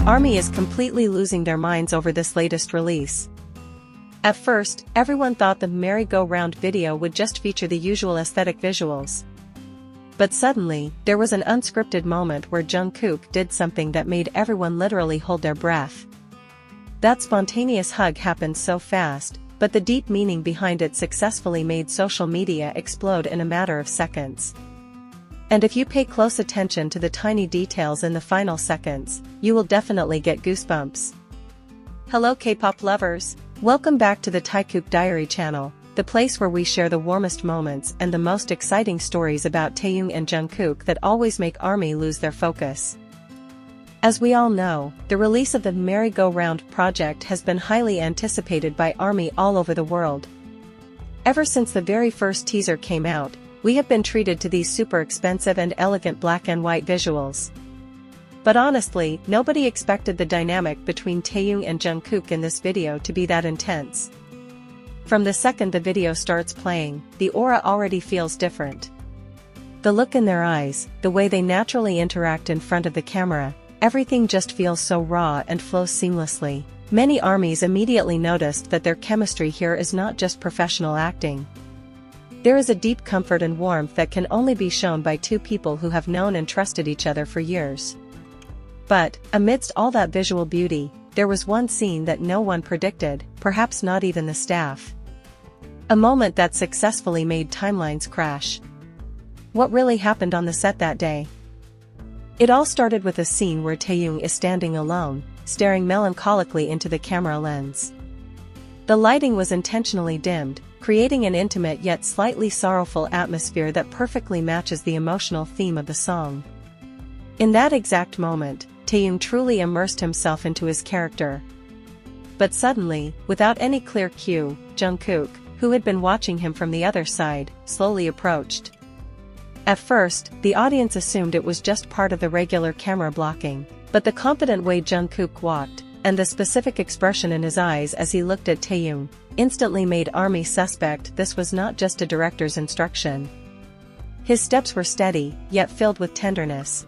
ARMY is completely losing their minds over this latest release. At first, everyone thought the merry-go-round video would just feature the usual aesthetic visuals. But suddenly, there was an unscripted moment where Jungkook did something that made everyone literally hold their breath. That spontaneous hug happened so fast, but the deep meaning behind it successfully made social media explode in a matter of seconds. And if you pay close attention to the tiny details in the final seconds, you will definitely get goosebumps. Hello K-pop lovers! Welcome back to the Taekook Diary channel, the place where we share the warmest moments and the most exciting stories about Taehyung and Jungkook that always make ARMY lose their focus. As we all know, the release of the Merry-Go-Round project has been highly anticipated by ARMY all over the world. Ever since the very first teaser came out, we have been treated to these super expensive and elegant black and white visuals. But honestly, nobody expected the dynamic between Taehyung and Jungkook in this video to be that intense. From the second the video starts playing, the aura already feels different. The look in their eyes, the way they naturally interact in front of the camera, everything just feels so raw and flows seamlessly. Many ARMYs immediately noticed that their chemistry here is not just professional acting. There is a deep comfort and warmth that can only be shown by two people who have known and trusted each other for years. But, amidst all that visual beauty, there was one scene that no one predicted, perhaps not even the staff. A moment that successfully made timelines crash. What really happened on the set that day? It all started with a scene where Taehyung is standing alone, staring melancholically into the camera lens. The lighting was intentionally dimmed, creating an intimate yet slightly sorrowful atmosphere that perfectly matches the emotional theme of the song. In that exact moment, Taehyung truly immersed himself into his character. But suddenly, without any clear cue, Jungkook, who had been watching him from the other side, slowly approached. At first, the audience assumed it was just part of the regular camera blocking, but the confident way Jungkook walked, and the specific expression in his eyes as he looked at Taehyung, instantly made ARMY suspect this was not just a director's instruction. His steps were steady, yet filled with tenderness.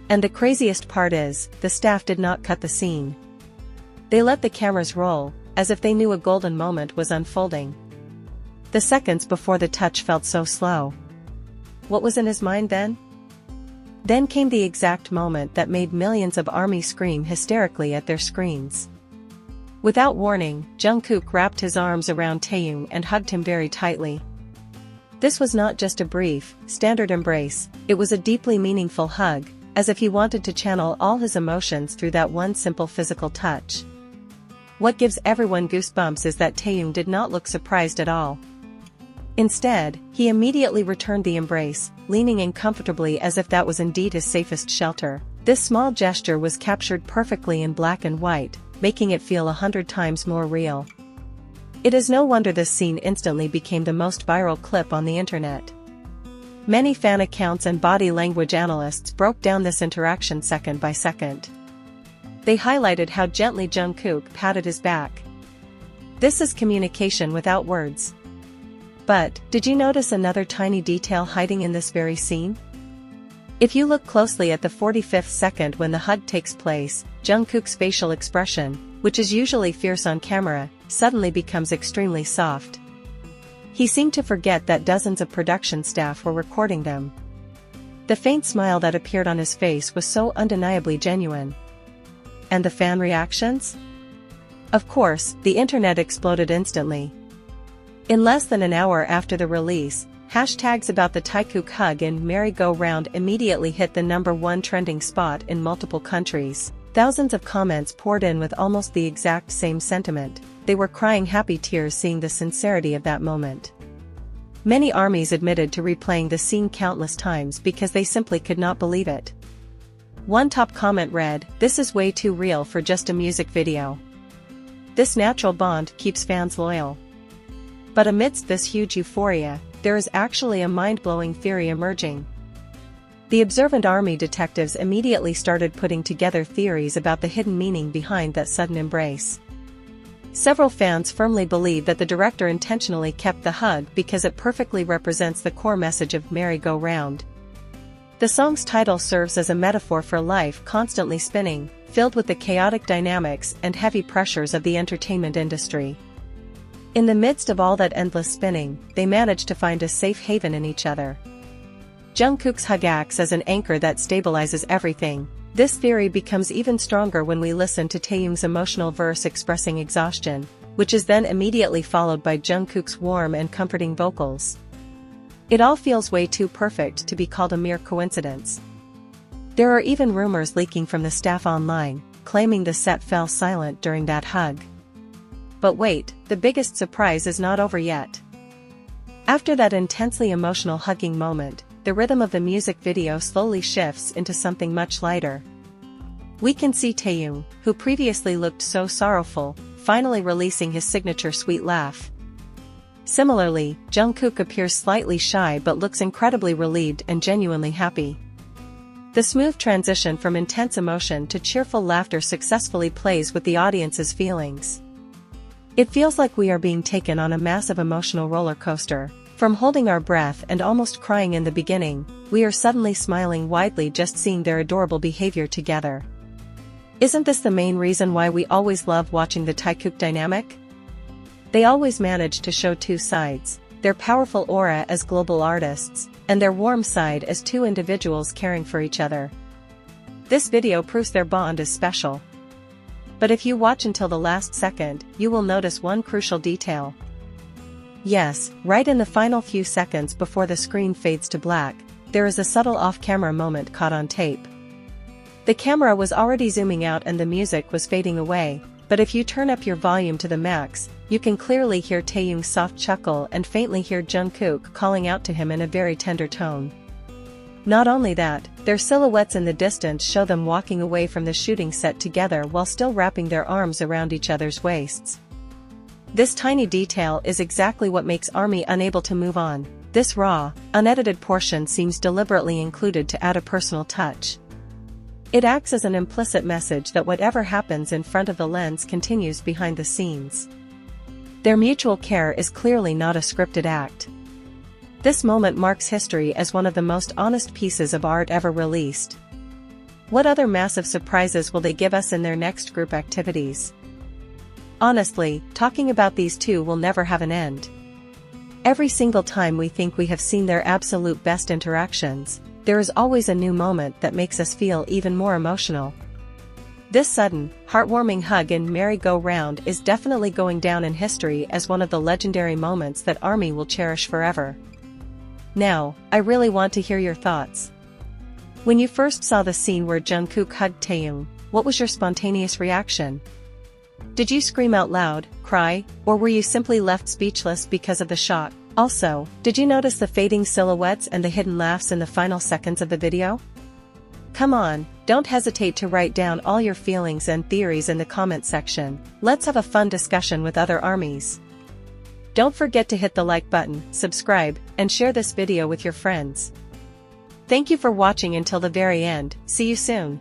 And the craziest part is, the staff did not cut the scene. They let the cameras roll, as if they knew a golden moment was unfolding. The seconds before the touch felt so slow. What was in his mind then? Then came the exact moment that made millions of ARMY scream hysterically at their screens. Without warning, Jungkook wrapped his arms around Taehyung and hugged him very tightly. This was not just a brief, standard embrace, it was a deeply meaningful hug, as if he wanted to channel all his emotions through that one simple physical touch. What gives everyone goosebumps is that Taehyung did not look surprised at all. Instead, he immediately returned the embrace, leaning in comfortably as if that was indeed his safest shelter. This small gesture was captured perfectly in black and white, making it feel 100 times more real. It is no wonder this scene instantly became the most viral clip on the internet. Many fan accounts and body language analysts broke down this interaction second by second. They highlighted how gently Jungkook patted his back. This is communication without words. But, did you notice another tiny detail hiding in this very scene? If you look closely at the 45th second when the hug takes place, Jungkook's facial expression, which is usually fierce on camera, suddenly becomes extremely soft. He seemed to forget that dozens of production staff were recording them. The faint smile that appeared on his face was so undeniably genuine. And the fan reactions? Of course, the internet exploded instantly. In less than an hour after the release, hashtags about the Taekook hug and merry-go-round immediately hit the #1 trending spot in multiple countries. Thousands of comments poured in with almost the exact same sentiment. They were crying happy tears seeing the sincerity of that moment. Many ARMYs admitted to replaying the scene countless times because they simply could not believe it. One top comment read, "This is way too real for just a music video. This natural bond keeps fans loyal." But amidst this huge euphoria, there is actually a mind-blowing theory emerging. The observant ARMY detectives immediately started putting together theories about the hidden meaning behind that sudden embrace. Several fans firmly believe that the director intentionally kept the hug because it perfectly represents the core message of Merry-Go-Round. The song's title serves as a metaphor for life constantly spinning, filled with the chaotic dynamics and heavy pressures of the entertainment industry. In the midst of all that endless spinning, they manage to find a safe haven in each other. Jungkook's hug acts as an anchor that stabilizes everything. This theory becomes even stronger when we listen to Taehyung's emotional verse expressing exhaustion, which is then immediately followed by Jungkook's warm and comforting vocals. It all feels way too perfect to be called a mere coincidence. There are even rumors leaking from the staff online, claiming the set fell silent during that hug. But wait, the biggest surprise is not over yet. After that intensely emotional hugging moment, the rhythm of the music video slowly shifts into something much lighter. We can see Taehyung, who previously looked so sorrowful, finally releasing his signature sweet laugh. Similarly, Jungkook appears slightly shy but looks incredibly relieved and genuinely happy. The smooth transition from intense emotion to cheerful laughter successfully plays with the audience's feelings. It feels like we are being taken on a massive emotional roller coaster. From holding our breath and almost crying in the beginning, we are suddenly smiling widely just seeing their adorable behavior together. Isn't this the main reason why we always love watching the Taekook dynamic? They always manage to show two sides, their powerful aura as global artists, and their warm side as two individuals caring for each other. This video proves their bond is special. But if you watch until the last second, you will notice one crucial detail. Yes, right in the final few seconds before the screen fades to black, there is a subtle off-camera moment caught on tape. The camera was already zooming out and the music was fading away, but if you turn up your volume to the max, you can clearly hear Taehyung's soft chuckle and faintly hear Jungkook calling out to him in a very tender tone. Not only that, their silhouettes in the distance show them walking away from the shooting set together while still wrapping their arms around each other's waists. This tiny detail is exactly what makes ARMY unable to move on. This raw, unedited portion seems deliberately included to add a personal touch. It acts as an implicit message that whatever happens in front of the lens continues behind the scenes. Their mutual care is clearly not a scripted act. This moment marks history as one of the most honest pieces of art ever released. What other massive surprises will they give us in their next group activities? Honestly, talking about these two will never have an end. Every single time we think we have seen their absolute best interactions, there is always a new moment that makes us feel even more emotional. This sudden, heartwarming hug and merry-go-round is definitely going down in history as one of the legendary moments that ARMY will cherish forever. Now, I really want to hear your thoughts. When you first saw the scene where Jungkook hugged Taehyung, what was your spontaneous reaction? Did you scream out loud, cry, or were you simply left speechless because of the shock? Also, did you notice the fading silhouettes and the hidden laughs in the final seconds of the video? Come on, don't hesitate to write down all your feelings and theories in the comment section. Let's have a fun discussion with other ARMYs. Don't forget to hit the like button, subscribe, and share this video with your friends. Thank you for watching until the very end. See you soon.